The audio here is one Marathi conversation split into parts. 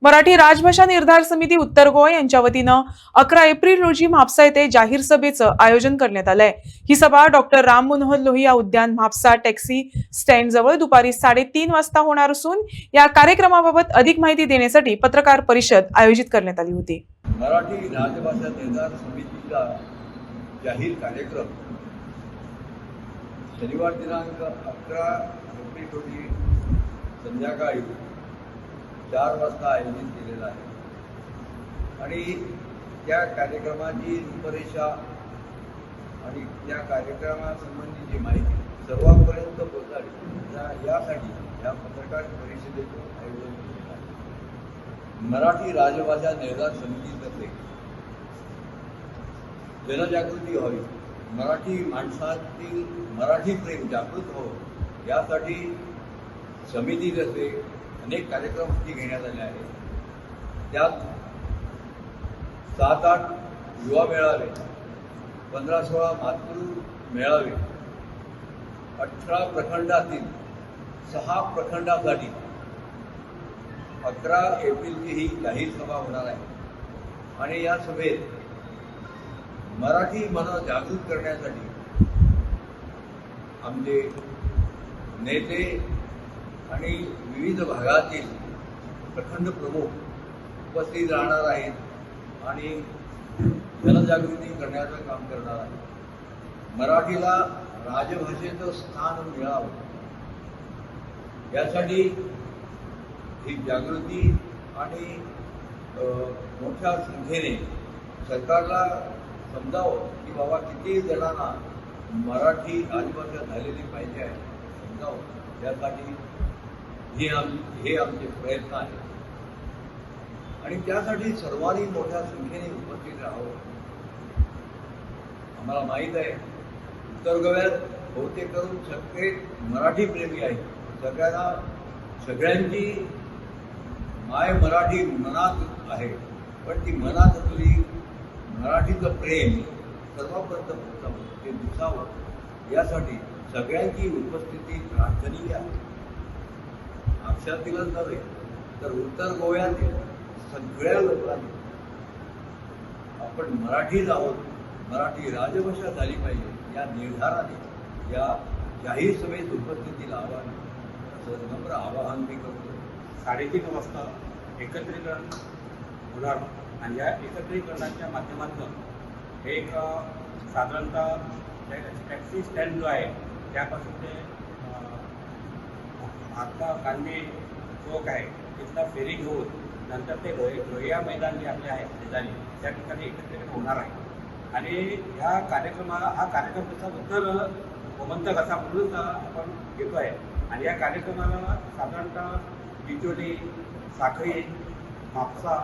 मराठी राजभाषा निर्धार समिती उत्तर गोवा यांच्या वतीनं 11 एप्रिल रोजी म्हापसा येथे जाहीर सभेचं आयोजन करण्यात आलंय। ही सभा डॉक्टर राम मनोहर लोहिया उद्यान म्हापसा टॅक्सी स्टँड जवळ दुपारी 3:30 वाजता होणार असून या कार्यक्रमाबाबत अधिक माहिती देण्यासाठी पत्रकार परिषद आयोजित करण्यात आली होती। मराठी राजभाषा निर्धार समितीचा जाहीर कार्यक्रम शनिवार दिनांक 11 एप्रिल रोजी संध्याकाळी 4 वाजता आयोजित केलेला आहे आणि त्या कार्यक्रमाची रूपरेषा आणि त्या कार्यक्रमासंबंधीची माहिती सर्वांपर्यंत पोहोचावी यासाठी या पत्रकार परिषदेचं आयोजन केलेलं आहे। मराठी राजभाषा निर्धार समितीतर्फे जनजागृती व्हावी, मराठी माणसातील मराठी प्रेम जागृत व्हावं यासाठी समितीतर्फे अनेक कार्यक्रम हाती घेण्यात आले आहेत। त्यात 7-8 युवा मेळावे, 15-16 मातृ मेळावे, 18 प्रखंडातील 6 प्रखंडासाठी 11 एप्रिलची ही जाहीर सभा होणार आहे आणि या सभेत मराठी मन जागृत करण्यासाठी आमचे नेते आणि विविध भागातील प्रखंड प्रमुख उपस्थित राहणार आहेत आणि जनजागृती करण्याचं काम करणार आहेत। मराठीला राजभाषेचं स्थान मिळावं यासाठी ही जागृती आणि मोठ्या संख्येने सरकारला समजावं की बाबा किती जणांना मराठी राजभाषा झालेली पाहिजे आहे समजावं यासाठी हे आमचे प्रयत्न आहेत आणि त्यासाठी सर्वांनी मोठ्या संख्येने उपस्थित राहावं। आम्हाला माहीत आहे उत्तर गोव्यात बहुतेक करून सगळे मराठी प्रेमी आहेत, सगळ्यांची माय मराठी मनात आहे, पण ती मनात असलेली मराठीचं प्रेम सर्वांपर्यंत पोहोचावं ते दिसावं यासाठी सगळ्यांची उपस्थिती प्रार्थनीय आहे। आपशातीलच नव्हे तर उत्तर गोव्यातील सगळ्या लोकांनी आपण मराठीच आहोत, मराठी राजभाषा झाली पाहिजे या निर्धाराने या जाहीर सभेत उपस्थिती लावावी असं नम्र आवाहन मी करतो। 3:30 वाजता एकत्रीकरण होणार आणि या एकत्रीकरणाच्या माध्यमातून एक साधारणतः टॅक्सी स्टँड जो आहे त्यापासून ते महात्मा गांधी चौक आहे तिथला फेरी घेऊन नंतर ते लोहिया मैदान जे आपले आहे शेजारी त्या ठिकाणी एकत्रीकरण होणार आहे आणि हा कार्यक्रम त्याचा उत्तर गोमंतक असा म्हणून आपण घेतो आहे आणि या कार्यक्रमाला साधारणतः बिचोली, साखळी, म्हापसा,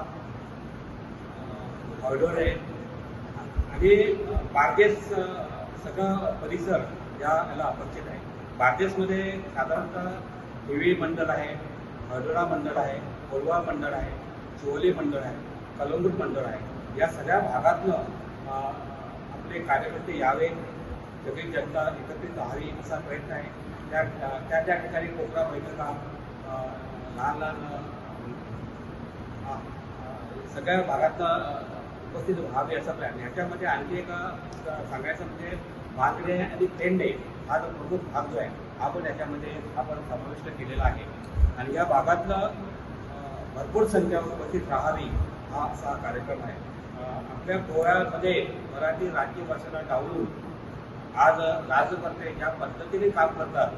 हळदोळे आणि बार्देस सगळं परिसर याला अपेक्षित आहे। बार्देसमध्ये साधारणतः देवी मंडळ आहे, हळदोळा मंडळ आहे, कोलवा मंडळ आहे, चोले मंडळ आहे, कलंगूट मंडळ आहे। या सगळ्या भागातनं आपले कार्यकर्ते यावे, सगळी जनता एकत्रित राहावी असा प्रयत्न आहे। त्या ठिकाणी कोकरा बैठका, लहान सगळ्या भागातनं उपस्थित व्हावे असा प्लॅन। ह्याच्यामध्ये आणखी एक सांगायचं म्हणजे भांगडे आणि पेंडे हा जो प्रमुख भाग जो आहे हा पण याच्यामध्ये आपण समाविष्ट केलेला आहे आणि या भागातलं भरपूर संख्या उपस्थित राहावी हा असा कार्यक्रम आहे। आपल्या गोव्यामध्ये मराठी राज्यभाषेला डावलून आज राजकर्ते ज्या पद्धतीने काम करतात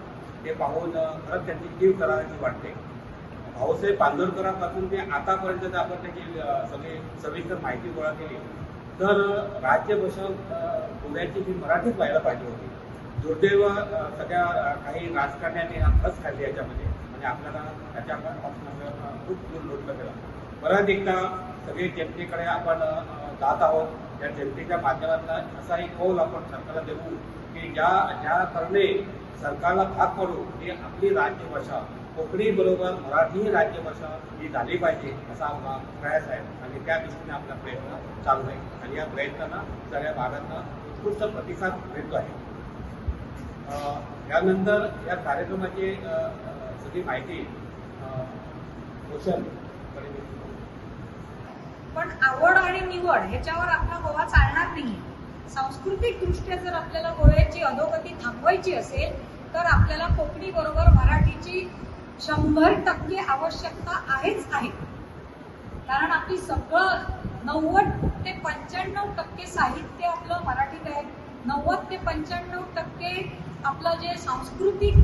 ते पाहून खरंच त्यांची कीव करायची वाटते। भाऊसाहेब बांदोडकरांपासून ते आतापर्यंत आपण त्याची सगळी सविस्तर माहिती गोळा केली तर राज्यभाषा गोव्याची ही मराठीच व्हायला पाहिजे होती। दुर्दैव सगळ्या काही राजकारण्याने खच खाल्ली याच्यामध्ये म्हणजे आपल्याला त्याच्यापासून खूप दूर लोटलं गेलं। परत एकदा सगळे जनतेकडे आपण जात आहोत, त्या जनतेच्या माध्यमातून असा एक कौल आपण सरकारला देऊ की ज्या कारणे सरकारला भाग पडू की आपली राज्यभाषा कोकणी बरोबर मराठी ही राज्यभाषा ही झाली पाहिजे असा आपला प्रयास आहे आणि त्या दृष्टीने आपला प्रयत्न चालू आहे आणि या प्रयत्नांना सगळ्या भागांना उत्कृष्ट प्रतिसाद मिळतो आहे। यानंतर या कार्यक्रमाची सगळी माहिती पोषण निवड ह्याच्यावर आपला गोवा चालणार नाही. सांस्कृतिक दृष्ट्या जर आपल्याला गोव्याची अधोगती थांबवायची असेल तर आपल्याला कोकणी बरोबर मराठीची 100% आवश्यकता आहेच आहे. कारण आपली सगळं 90 ते 95% साहित्य आपलं मराठीत आहे. 90 ते 95% आपलं जे सांस्कृतिक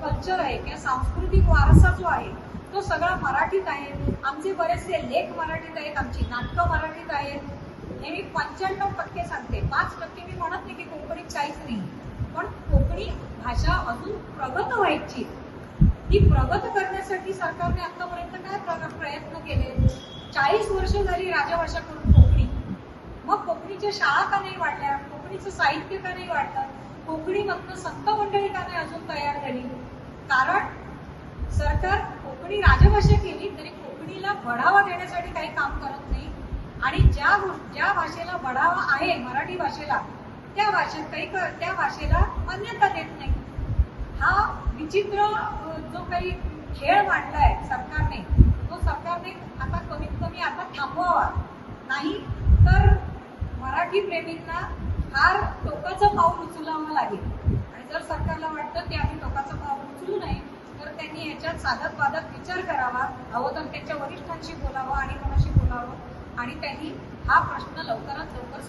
कल्चर आहे किंवा सांस्कृतिक वारसा जो आहे तो सगळा मराठीत आहे. आमचे बरेचसे लेख मराठीत आहेत, आमची नाटकं मराठीत आहेत. हे मी 95% सांगते. 5% मी म्हणत नाही की कोकणीत काहीच नाही, पण कोकणी भाषा अजून प्रगत व्हायची. ही प्रगत करण्यासाठी सरकारने आतापर्यंत काय प्रयत्न केले? 40 वर्ष झाली राजभाषा करून कोकणी. मग कोकणीच्या शाळा का नाही वाढल्या? कोकणीचं साहित्य का नाही वाढलं? कोकणीमधनं संत मंडळी का नाही अजून तयार झाली? कारण सरकार कोकणी राजभाषा केली तरी कोकणीला बढावा देण्यासाठी काही काम करत नाही. आणि ज्या भाषेला बढावा आहे मराठी भाषेला, त्या भाषेला मान्यता देत नाही. हा विचित्र जो काही खेळ मांडलाय सरकारने, तो सरकारने आता कमीत कमी आता थांबवावा. नाही तर मराठी प्रेमींना फार टोकाचं पाऊल उचलावं लागेल. आणि जर सरकारला वाटतं की आम्ही टोकाचं पाऊल उचलू नये तर त्यांनी याच्यात साधक बाधक विचार करावा. हवं तर त्यांच्या वरिष्ठांशी बोलावं आणि कोणाशी बोलावं आणि त्यांनी हा प्रश्न लवकरात लवकर